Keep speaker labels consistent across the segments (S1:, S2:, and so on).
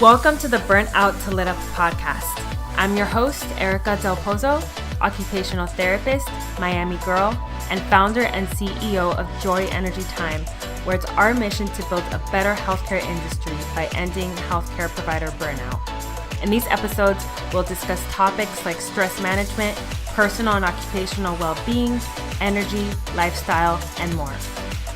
S1: Welcome to the Burnout to Lit Up podcast. I'm your host, Erica Del Pozo, occupational therapist, Miami girl, and founder and CEO of Joy Energy Time, where it's our mission to build a better healthcare industry by ending healthcare provider burnout. In these episodes, we'll discuss topics like stress management, personal and occupational well-being, energy, lifestyle, and more.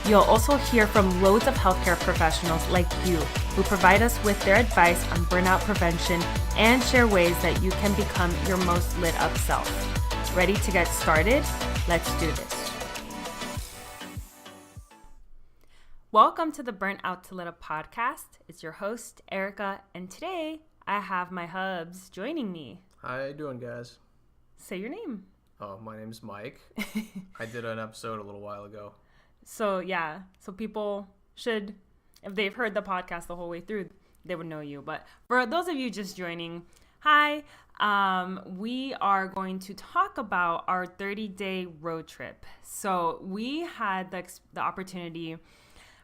S1: You'll also hear from loads of healthcare professionals like you who provide us with their advice on burnout prevention and share ways that you can become your most lit up self. Ready to get started? Let's do this. Welcome to the Burnout to Lit Up podcast. It's your host, Erica, and today I have my hubs joining me.
S2: How you doing, guys?
S1: Say your name.
S2: Oh, my name's Mike. I did an episode a little while ago.
S1: So people should, if they've heard the podcast the whole way through, they would know you. But for those of you just joining, hi, we are going to talk about our 30-day road trip. So we had the opportunity,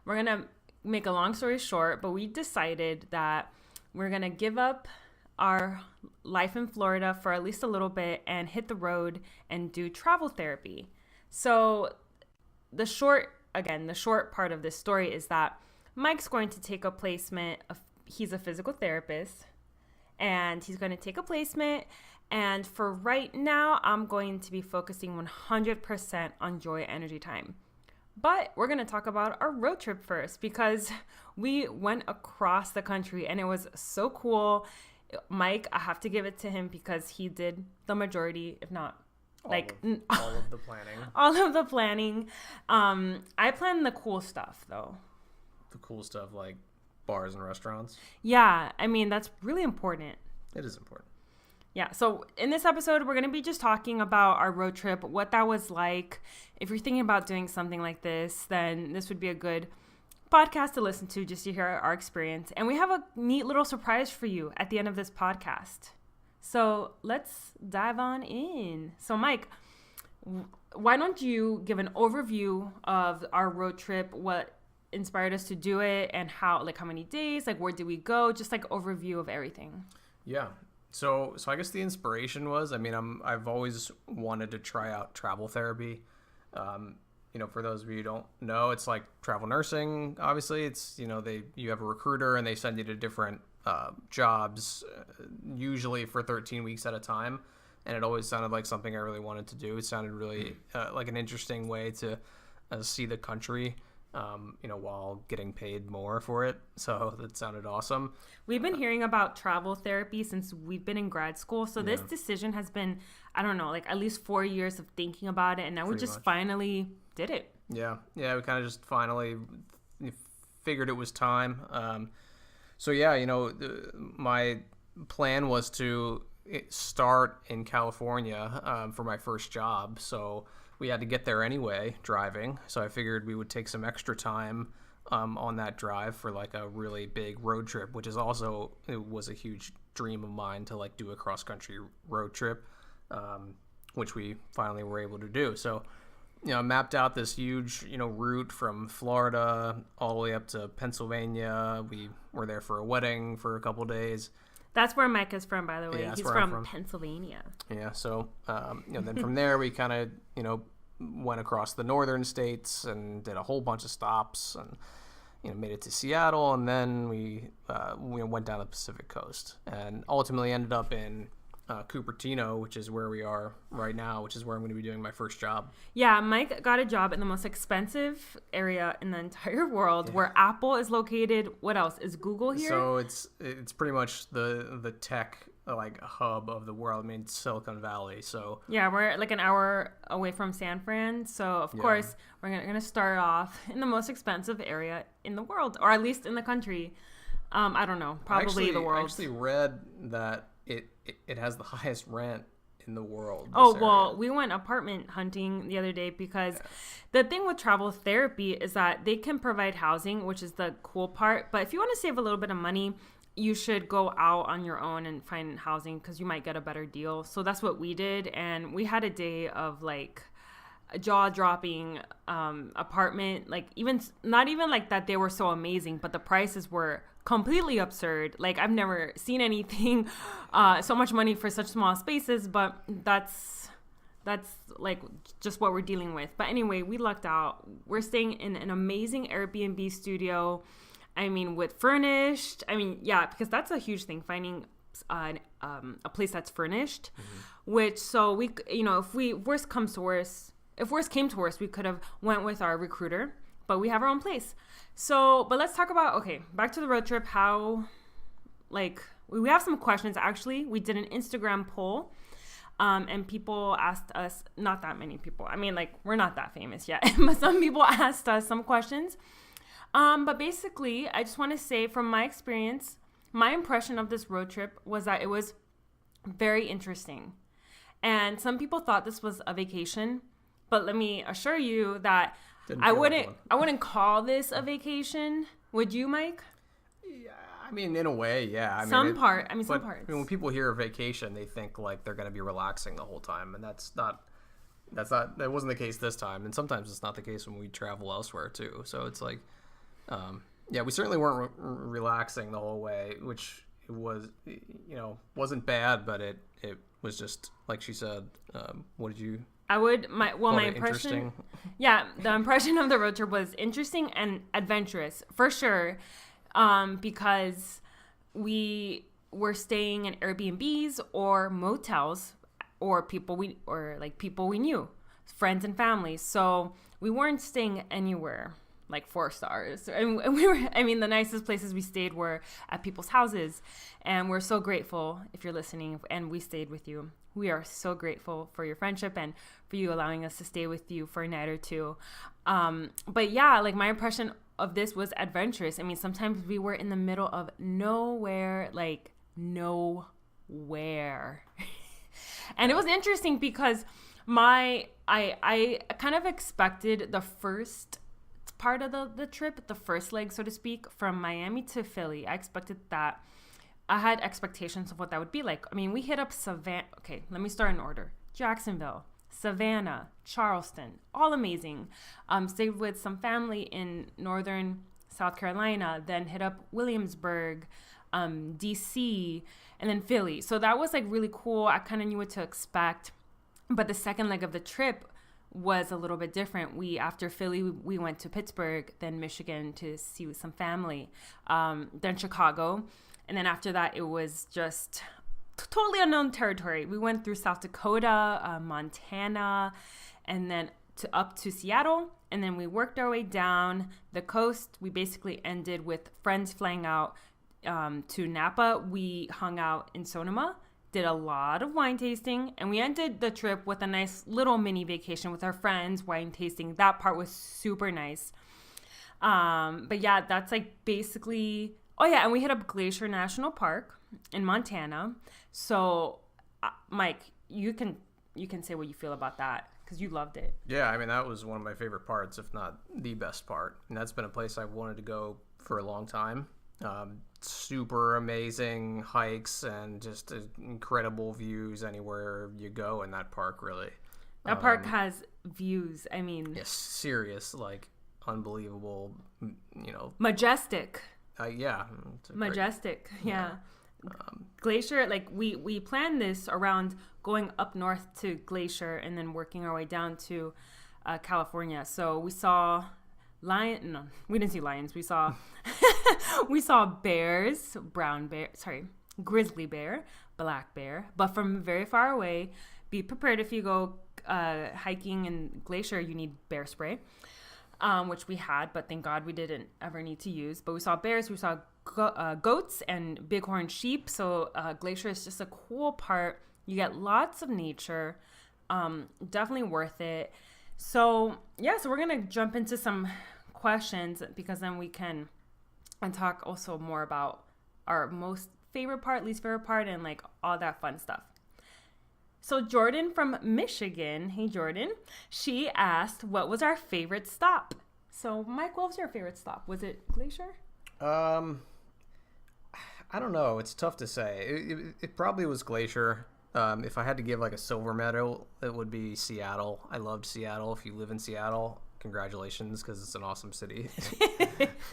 S1: we're going to make a long story short, but we decided that we're going to give up our life in Florida for at least a little bit and hit the road and do travel therapy. So the short part of this story is that Mike's going to take a placement. He's a physical therapist, and he's going to take a placement. And for right now, I'm going to be focusing 100% on Joy Energy Time. But we're going to talk about our road trip first because we went across the country, and it was so cool. Mike, I have to give it to him because he did the majority, if not
S2: all of the planning.
S1: All of the planning. I planned the cool stuff, though.
S2: The cool stuff like bars and restaurants?
S1: Yeah, I mean, that's really important.
S2: It is important.
S1: Yeah, so in this episode, we're going to be just talking about our road trip, what that was like. If you're thinking about doing something like this, then this would be a good podcast to listen to just to hear our experience. And we have a neat little surprise for you at the end of this podcast. So let's dive on in. So Mike, why don't you give an overview of our road trip, what inspired us to do it, and how many days, where did we go, just overview of everything.
S2: Yeah. So I guess the inspiration was, I've always wanted to try out travel therapy. For those of you who don't know, it's like travel nursing. Obviously, it's, you have a recruiter and they send you to different jobs, usually for 13 weeks at a time. And it always sounded like something I really wanted to do. It sounded really like an interesting way to see the country, while getting paid more for it. So that sounded awesome.
S1: We've been hearing about travel therapy since we've been in grad school. So this decision has been, at least 4 years of thinking about it. And now we just finally did it.
S2: Yeah. Yeah. We kind of just finally figured it was time. My plan was to start in California for my first job. So we had to get there anyway, driving. So I figured we would take some extra time on that drive for a really big road trip, which is also, it was a huge dream of mine to do a cross-country road trip, which we finally were able to do. So, I mapped out this huge, route from Florida all the way up to Pennsylvania. We were there for a wedding for a couple days.
S1: That's where Mike is from, by the way.
S2: Yeah,
S1: he's from Pennsylvania.
S2: Yeah. So, then from there we kind of, went across the northern states and did a whole bunch of stops and, made it to Seattle. And then we went down the Pacific coast and ultimately ended up in Cupertino, which is where we are right now, which is where I'm going to be doing my first job. Yeah,
S1: Mike got a job in the most expensive area in the entire world, where Apple is located. What else? Is Google here?
S2: So it's pretty much the tech hub of the world. Silicon Valley. So
S1: yeah, we're an hour away from San Fran. So of course we're gonna start off in the most expensive area in the world, or at least in the country. I don't know, probably the world.
S2: I actually read that it has the highest rent in the world.
S1: Oh, well, we went apartment hunting the other day because the thing with travel therapy is that they can provide housing, which is the cool part. But if you want to save a little bit of money, you should go out on your own and find housing because you might get a better deal. So that's what we did. And we had a day of jaw-dropping apartment. Like even not even like that they were so amazing, but the prices were completely absurd. Like I've never seen anything so much money for such small spaces, but that's like just what we're dealing with. But anyway, we lucked out. We're staying in an amazing Airbnb studio. I mean, with furnished. I mean, yeah, because that's a huge thing, finding a place that's furnished. Which, so we, you know, if worst came to worst, we could have went with our recruiter, but we have our own place. So, but let's talk about, okay, back to the road trip. How, like, we have some questions. Actually, we did an Instagram poll. And people asked us, not that many people. I mean, like, we're not that famous yet, but some people asked us some questions. But basically, I just want to say from my experience, my impression of this road trip was that it was very interesting. And some people thought this was a vacation, but let me assure you that I wouldn't call this a vacation. Would you, Mike?
S2: Yeah, I mean, in a way, yeah.
S1: Some parts.
S2: I mean, when people hear vacation, they think like they're going to be relaxing the whole time, and that wasn't the case this time. And sometimes it's not the case when we travel elsewhere too. So it's like, yeah, we certainly weren't relaxing the whole way, which was, wasn't bad, but it was just like she said. What did you? My impression. Yeah, the impression of the road trip was interesting and adventurous for sure. Because we were staying in Airbnbs or motels or people we knew, friends and family. So we weren't staying anywhere like 4 stars. And the nicest places we stayed were at people's houses. And we're so grateful if you're listening and we stayed with you. We are so grateful for your friendship and for you allowing us to stay with you for a night or two. But yeah, like my impression of this was adventurous. I mean, sometimes we were in the middle of nowhere, like nowhere. And it was interesting because I kind of expected the first part of the trip, the first leg, so to speak, from Miami to Philly. I expected that. I had expectations of what that would be like. I mean, we hit up Savannah. Okay, let me start in order. Jacksonville, Savannah, Charleston, all amazing. Stayed with some family in northern South Carolina, then hit up Williamsburg, DC, and then Philly. So that was like really cool. I kind of knew what to expect. But the second leg of the trip was a little bit different. After Philly, we went to Pittsburgh, then Michigan to see some family, then Chicago. And then after that, it was just totally unknown territory. We went through South Dakota, Montana, and then up to Seattle. And then we worked our way down the coast. We basically ended with friends flying out to Napa. We hung out in Sonoma, did a lot of wine tasting, and we ended the trip with a nice little mini vacation with our friends, wine tasting. That part was super nice. But yeah, that's like basically... Oh yeah, and we hit up Glacier National Park in Montana. So, Mike, you can say what you feel about that because you loved it. Yeah, I mean that was one of my favorite parts, if not the best part. And that's been a place I've wanted to go for a long time. Super amazing hikes and just incredible views anywhere you go in that park. Really,
S1: that park has views. I mean,
S2: yes, serious, like unbelievable.
S1: Majestic.
S2: Yeah.
S1: Majestic. Yeah. Glacier, like we planned this around going up north to Glacier and then working our way down to California. So we saw we didn't see lions. We saw we saw bears, grizzly bear, black bear, but from very far away. Be prepared if you go hiking in Glacier, you need bear spray. Which we had, but thank God we didn't ever need to use. But we saw bears, we saw goats and bighorn sheep. So Glacier is just a cool part. You get lots of nature. Definitely worth it. So yeah, so we're gonna jump into some questions because then we can talk also more about our most favorite part, least favorite part, and like all that fun stuff. So Jordan from Michigan, hey Jordan, she asked, what was our favorite stop? So Mike, what was your favorite stop? Was it Glacier?
S2: I don't know. It's tough to say. It probably was Glacier. If I had to give like a silver medal, it would be Seattle. I loved Seattle. If you live in Seattle, congratulations, because it's an awesome city.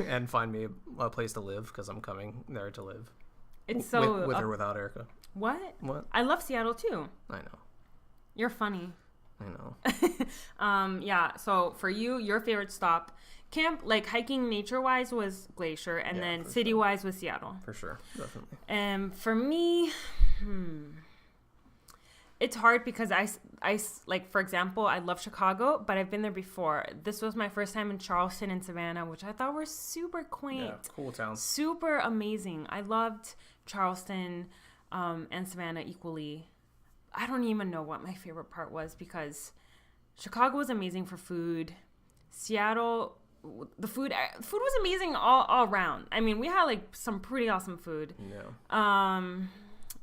S2: And find me a place to live, because I'm coming there to live.
S1: It's so...
S2: With or without Erica.
S1: What?
S2: What?
S1: I love Seattle too.
S2: I know.
S1: You're funny.
S2: I know.
S1: Yeah, so for you, your favorite stop, camp, like hiking nature-wise, was Glacier, and then city-wise was Seattle.
S2: For sure, definitely.
S1: And for me, it's hard because I, like, for example, I love Chicago, but I've been there before. This was my first time in Charleston and Savannah, which I thought were super quaint.
S2: Yeah, cool towns.
S1: Super amazing. I loved Charleston and Savannah equally. I don't even know what my favorite part was, because Chicago was amazing for food. Seattle, the food was amazing all around. I mean, we had like some pretty awesome food.
S2: Yeah.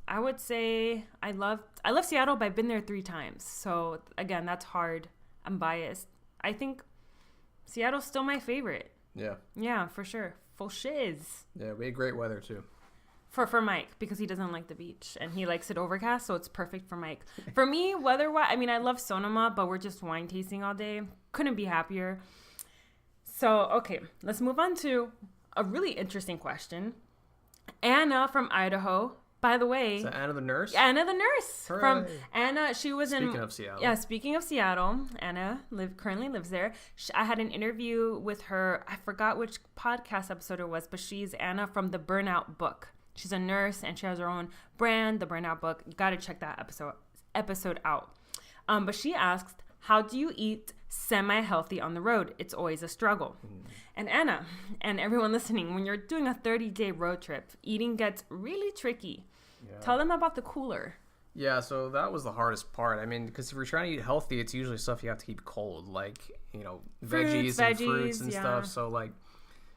S1: I would say I love Seattle, but I've been there 3 times. So again, that's hard. I'm biased. I think Seattle's still my favorite.
S2: Yeah.
S1: Yeah, for sure. Full shiz.
S2: Yeah, we had great weather too.
S1: For Mike, because he doesn't like the beach and he likes it overcast, so it's perfect for Mike. For me, weather-wise, I mean, I love Sonoma, but we're just wine tasting all day. Couldn't be happier. So, okay, let's move on to a really interesting question. Anna from Idaho. By the way,
S2: is that Anna the nurse?
S1: Anna the nurse.
S2: Hooray.
S1: From Anna, she was
S2: Speaking of Seattle.
S1: Yeah, speaking of Seattle, Anna currently lives there. I had an interview with her. I forgot which podcast episode it was, but she's Anna from the Burnout book. She's a nurse and she has her own brand, the Burnout book. You got to check that episode out. But she asked, how do you eat semi-healthy on the road? It's always a struggle. And Anna, and everyone listening, when you're doing a 30-day road trip, eating gets really tricky. Yeah. Tell them about the cooler.
S2: Yeah, so that was the hardest part. I mean, because if you're trying to eat healthy, it's usually stuff you have to keep cold, like, you know, veggies and fruits and stuff. So, like,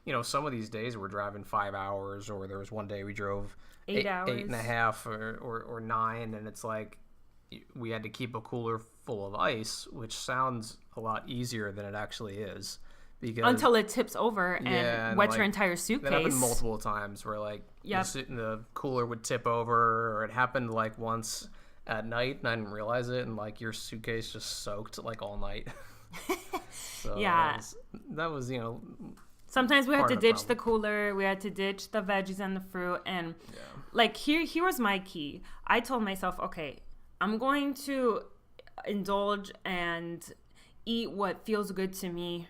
S2: you know, some of these days we're driving 5 hours, or there was one day we drove
S1: 8 hours,
S2: 8.5 or 9, and it's like we had to keep a cooler full of ice, which sounds a lot easier than it actually is. Because,
S1: until it tips over and wets your entire suitcase.
S2: That happened multiple times where, like, the cooler would tip over, or it happened, like, once at night and I didn't realize it, and, like, your suitcase just soaked, like, all night. So
S1: yeah.
S2: That was, you know...
S1: Sometimes we had to ditch the cooler, we had to ditch the veggies and the fruit, and, like, here was my key. I told myself, okay, I'm going to indulge and eat what feels good to me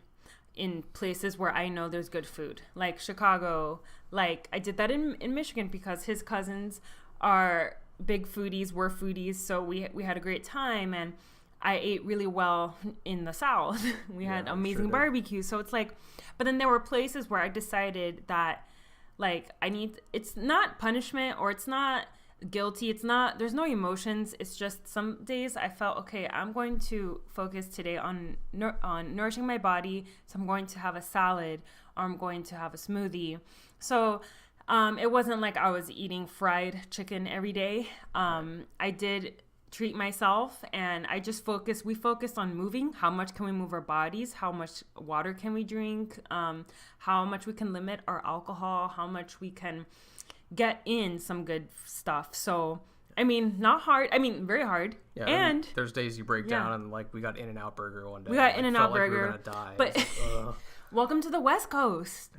S1: in places where I know there's good food, like Chicago. Like, I did that in Michigan because his cousins are big foodies, we're foodies, so we had a great time, and I ate really well in the South. We had amazing barbecue, so it's like, but then there were places where I decided that, like, it's not punishment, or it's not guilty, there's no emotions, it's just some days I felt, okay, I'm going to focus today on nourishing my body, so I'm going to have a salad, or I'm going to have a smoothie. So it wasn't like I was eating fried chicken every day. I did treat myself, and we focused on moving. How much can we move our bodies? How much water can we drink? How much we can limit our alcohol? How much we can get in some good stuff. So, I mean, not hard. I mean, very hard. Yeah, and
S2: there's days you break down, and, like, we got In-N-Out Burger one day.
S1: We got In-N-Out Burger.
S2: We were gonna die.
S1: But welcome to the West Coast.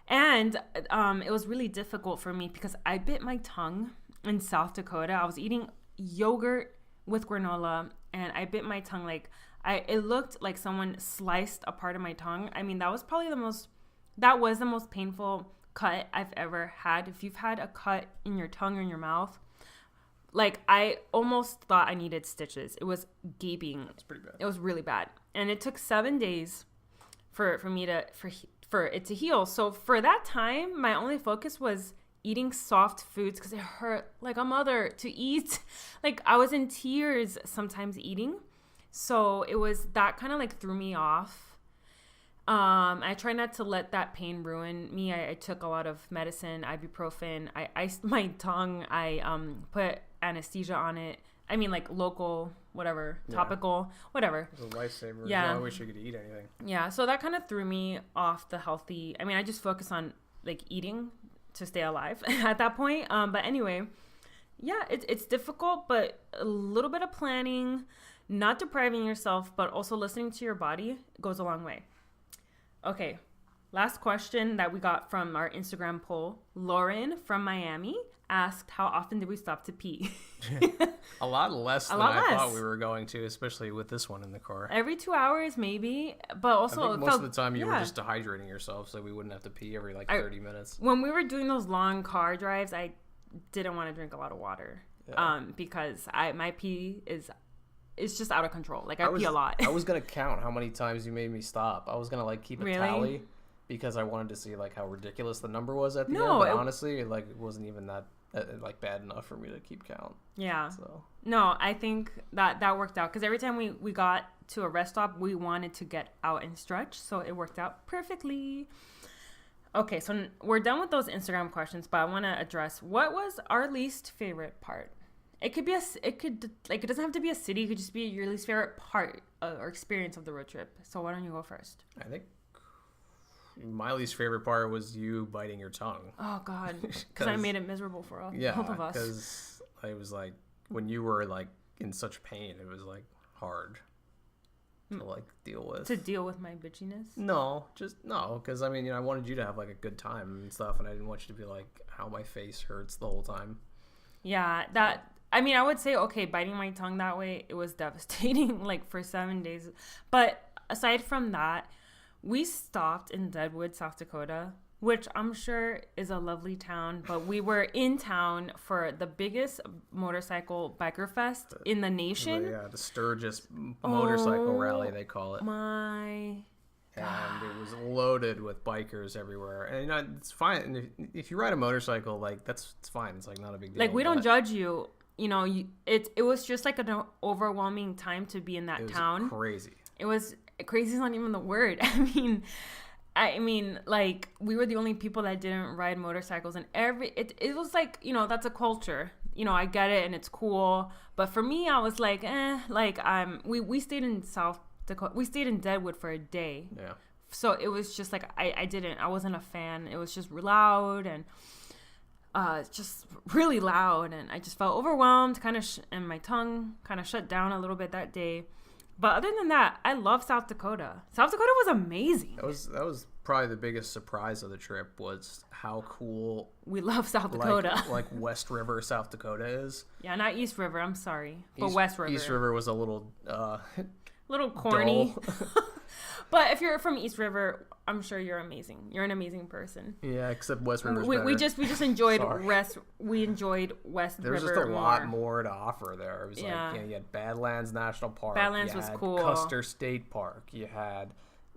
S1: And it was really difficult for me because I bit my tongue in South Dakota. I was eating yogurt with granola, and I bit my tongue. Like, it looked like someone sliced a part of my tongue. I mean, that was the most painful cut I've ever had. If you've had a cut in your tongue or in your mouth, like, I almost thought I needed stitches. It was gaping.
S2: That's pretty bad.
S1: It was really bad, and it took 7 days for it to heal. So for that time, my only focus was eating soft foods because it hurt like a mother to eat. Like, I was in tears sometimes eating, so it was that kind of like threw me off. I try not to let that pain ruin me. I took a lot of medicine, ibuprofen. I iced my tongue. I put anesthesia on it. I mean, like, local, whatever, topical, whatever.
S2: It was a lifesaver.
S1: Yeah.
S2: I wish you could eat anything.
S1: Yeah, so that kind of threw me off the healthy. I mean, I just focus on, like, eating to stay alive at that point. But anyway, yeah, it's difficult, but a little bit of planning, not depriving yourself, but also listening to your body goes a long way. Okay, last question that we got from our Instagram poll. Lauren from Miami asked, how often did we stop to pee?
S2: A lot less than I thought we were going to, especially with this one in the car.
S1: Every 2 hours, maybe. But also,
S2: I think most of the time you were just dehydrating yourself, so we wouldn't have to pee every 30 minutes.
S1: When we were doing those long car drives, I didn't want to drink a lot of water because my pee is just out of control. Like, I pee a lot.
S2: I was going to count how many times you made me stop. I was going to keep a tally because I wanted to see how ridiculous the number was at the end. But honestly, it wasn't even that bad enough for me to keep count.
S1: Yeah. So no, I think that worked out because every time we got to a rest stop, we wanted to get out and stretch, so it worked out perfectly. Okay, so we're done with those Instagram questions, but I want to address what was our least favorite part. It could be it doesn't have to be a city. It could just be your least favorite part or experience of the road trip. So why don't you go first?
S2: I think my least favorite part was you biting your tongue.
S1: Oh, God. Because I made it miserable for both of us.
S2: Because I was when you were in such pain, it was hard to deal with.
S1: To deal with my bitchiness?
S2: No, because I wanted you to have a good time and stuff, and I didn't want you to be how my face hurts the whole time.
S1: Yeah, I would say, okay, biting my tongue that way, it was devastating, for 7 days. But aside from that, we stopped in Deadwood, South Dakota, which I'm sure is a lovely town, but we were in town for the biggest motorcycle biker fest in the nation.
S2: The Sturgis motorcycle rally, they call it.
S1: My God.
S2: And it was loaded with bikers everywhere. And it's fine. And if you ride a motorcycle, it's fine. It's not a big deal.
S1: We don't judge you. It was just an overwhelming time to be in that town.
S2: It was crazy.
S1: It was crazy is not even the word. I mean, we were the only people that didn't ride motorcycles, and it was that's a culture. I get it and it's cool, but for me, I was we stayed in South Dakota. We stayed in Deadwood for a day.
S2: Yeah.
S1: So it was just I wasn't a fan. It was just loud and just really loud, and I just felt overwhelmed, and my tongue kind of shut down a little bit that day. But other than that, I love South Dakota. South Dakota was amazing.
S2: That was probably the biggest surprise of the trip was how cool
S1: we love South Dakota.
S2: West River, South Dakota is.
S1: Yeah, not East River. I'm sorry, but West River.
S2: East River was a little
S1: corny. But if you're from East River, I'm sure you're amazing. You're an amazing person.
S2: Yeah, except West River's
S1: better. We just enjoyed We enjoyed West River.
S2: There's just a lot more to offer there. It was you had Badlands National Park.
S1: Badlands was cool.
S2: Custer State Park. You had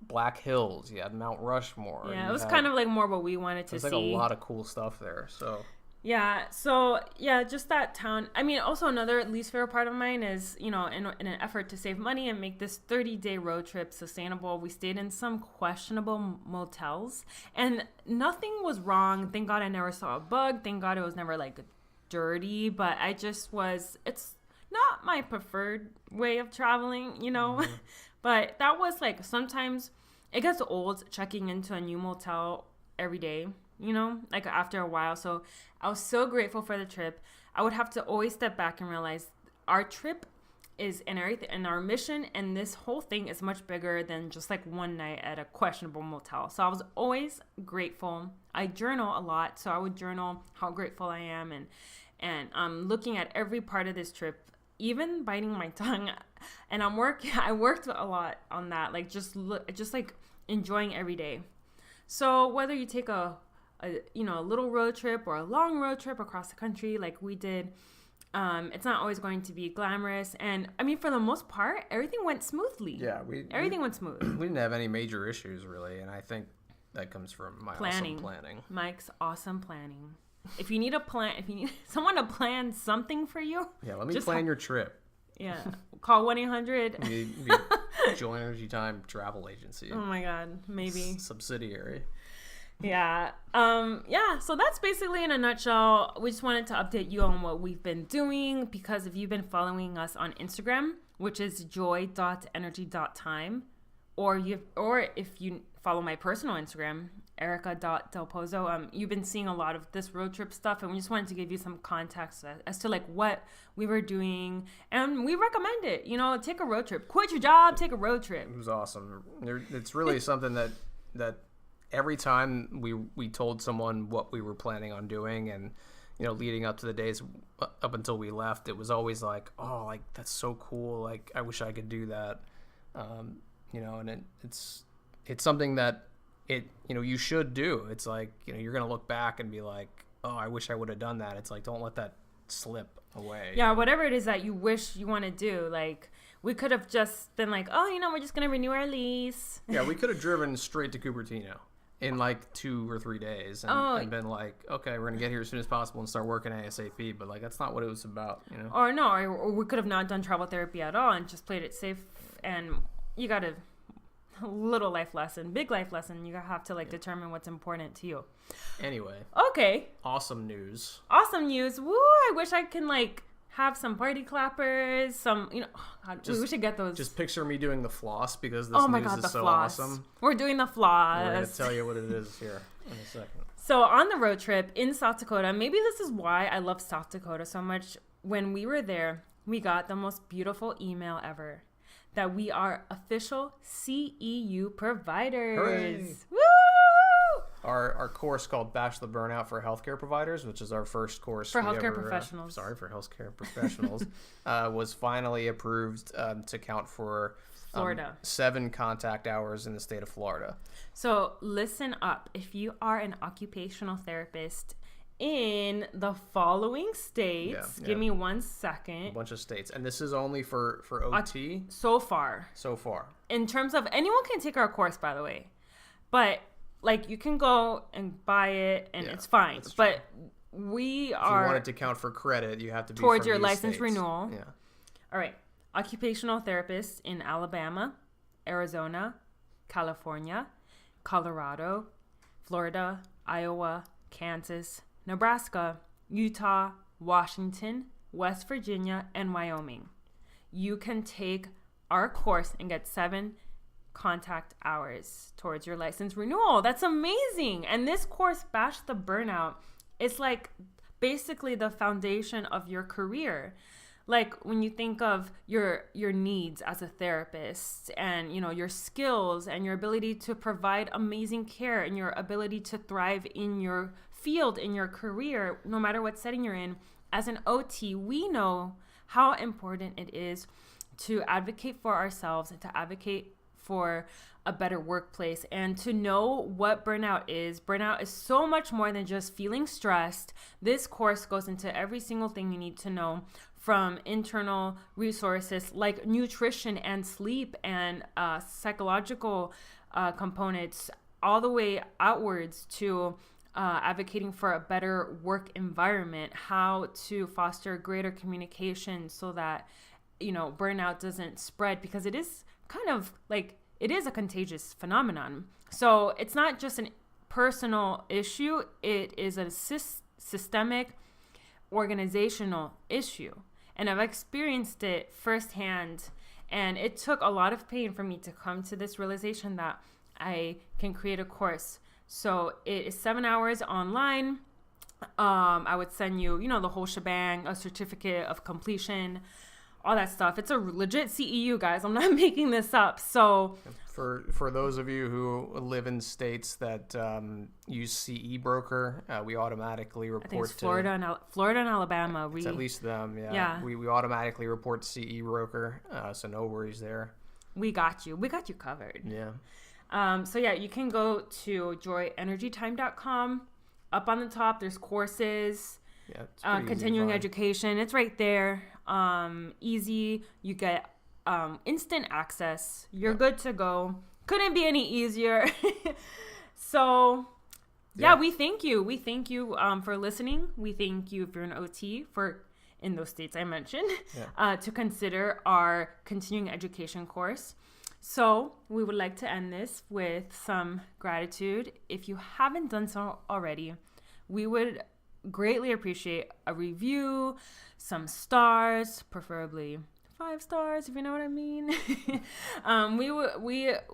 S2: Black Hills. You had Mount Rushmore.
S1: Yeah, it was kind of more what we wanted to see.
S2: There's a lot of cool stuff there. So.
S1: Yeah, so just that town. Also another least favorite part of mine is, in an effort to save money and make this 30-day road trip sustainable, we stayed in some questionable motels, and nothing was wrong. Thank God I never saw a bug. Thank God it was never dirty, but it's not my preferred way of traveling, Mm-hmm. But that was sometimes it gets old checking into a new motel every day. After a while. So I was so grateful for the trip. I would have to always step back and realize our trip is in everything, and our mission and this whole thing is much bigger than just one night at a questionable motel. So I was always grateful. I journal a lot, so I would journal how grateful I am, and I'm looking at every part of this trip, even biting my tongue. And I worked a lot on that, just enjoying every day. So whether you take a little road trip or a long road trip across the country like we did, it's not always going to be glamorous. And for the most part, everything went smoothly.
S2: Yeah,
S1: everything went smooth.
S2: We didn't have any major issues really, and I think that comes from my awesome planning.
S1: Mike's awesome planning. If you need someone to plan something for you,
S2: let me plan your trip.
S1: Yeah, call 1-800.
S2: Joint Energy Time Travel Agency.
S1: Oh my God, maybe
S2: subsidiary.
S1: Yeah. So that's basically in a nutshell. We just wanted to update you on what we've been doing, because if you've been following us on Instagram, which is joy.energy.time, or if you follow my personal Instagram, Erica.Del Pozo. You've been seeing a lot of this road trip stuff, and we just wanted to give you some context as to like what we were doing, and we recommend it. Take a road trip. Quit your job, take a road trip.
S2: It was awesome. It's really something that every time we told someone what we were planning on doing, and leading up to the days up until we left, it was always like, oh, like that's so cool. Like I wish I could do that. And it's something that you should do. It's like, you're going to look back and be like, oh, I wish I would have done that. It's like, don't let that slip away.
S1: Yeah. Whatever it is that you wish you want to do. Like we could have just been like, oh, we're just going to renew our lease.
S2: Yeah. We could have driven straight to Cupertino in like 2 or 3 days and been like, okay, we're going to get here as soon as possible and start working ASAP. But like, that's not what it was about,
S1: Or no, or we could have not done travel therapy at all and just played it safe. And you got to little life lesson, big life lesson. You have to determine what's important to you.
S2: Anyway.
S1: Okay.
S2: Awesome news.
S1: Woo! I wish I can have some party clappers. Some, we should get those.
S2: Just picture me doing the floss because this news is so
S1: floss.
S2: Awesome.
S1: We're doing the floss.
S2: We're going to tell you what it is here in a second.
S1: So on the road trip in South Dakota, maybe this is why I love South Dakota so much. When we were there, we got the most beautiful email ever. That we are official CEU providers.
S2: Hooray.
S1: Woo!
S2: Our course called Bachelor Burnout for Healthcare Providers, which is our first course
S1: for healthcare professionals.
S2: For healthcare professionals, was finally approved to count for
S1: Florida
S2: 7 contact hours in the state of Florida.
S1: So listen up. If you are an occupational therapist in the following states. Give me 1 second.
S2: A bunch of states. And this is only for OT?
S1: So far. In terms of, anyone can take our course, by the way. But, you can go and buy it, and it's fine. But we are...
S2: If you want it to count for credit, you have to be
S1: towards your
S2: these
S1: license
S2: states.
S1: renewal.
S2: Yeah.
S1: All right. Occupational therapists in Alabama, Arizona, California, Colorado, Florida, Iowa, Kansas, Nebraska, Utah, Washington, West Virginia, and Wyoming. You can take our course and get 7 contact hours towards your license renewal. That's amazing. And this course, Bash the Burnout, is basically the foundation of your career. When you think of your needs as a therapist and, your skills and your ability to provide amazing care and your ability to thrive in your field, in your career, no matter what setting you're in, as an OT, we know how important it is to advocate for ourselves and to advocate for a better workplace and to know what burnout is. Burnout is so much more than just feeling stressed. This course goes into every single thing you need to know, from internal resources like nutrition and sleep and psychological components, all the way outwards to advocating for a better work environment, how to foster greater communication so that, burnout doesn't spread, because it is kind of it is a contagious phenomenon. So it's not just a personal issue, it is a systemic organizational issue. And I've experienced it firsthand, and it took a lot of pain for me to come to this realization that I can create a course. So it is 7 hours online. I would send you, the whole shebang, a certificate of completion, all that stuff. It's a legit CEU, guys. I'm not making this up. So
S2: for those of you who live in states that use CE broker, we automatically report
S1: I think it's Florida and Alabama.
S2: It's at least them. Yeah. We automatically report to CE broker. So no worries there.
S1: We got you. We got you covered.
S2: Yeah.
S1: So yeah, you can go to joyenergytime.com. Up on the top, there's courses, continuing education. It's right there. Easy. You get instant access. You're good to go. Couldn't be any easier. So yeah, we thank you. We thank you for listening. We thank you if you're an OT in those states I mentioned, to consider our continuing education course. So we would like to end this with some gratitude. If you haven't done so already, we would greatly appreciate a review, some stars, preferably 5 stars, if you know what I mean.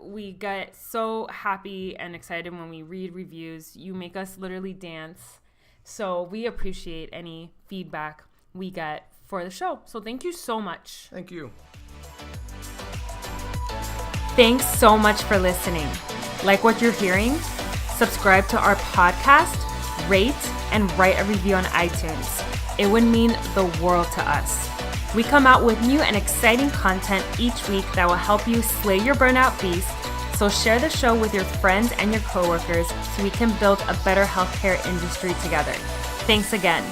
S1: We get so happy and excited when we read reviews. You make us literally dance. So we appreciate any feedback we get for the show. So thank you so much.
S2: Thank you.
S1: Thanks so much for listening. Like what you're hearing? Subscribe to our podcast, rate, and write a review on iTunes. It would mean the world to us. We come out with new and exciting content each week that will help you slay your burnout beast. So share the show with your friends and your coworkers so we can build a better healthcare industry together. Thanks again.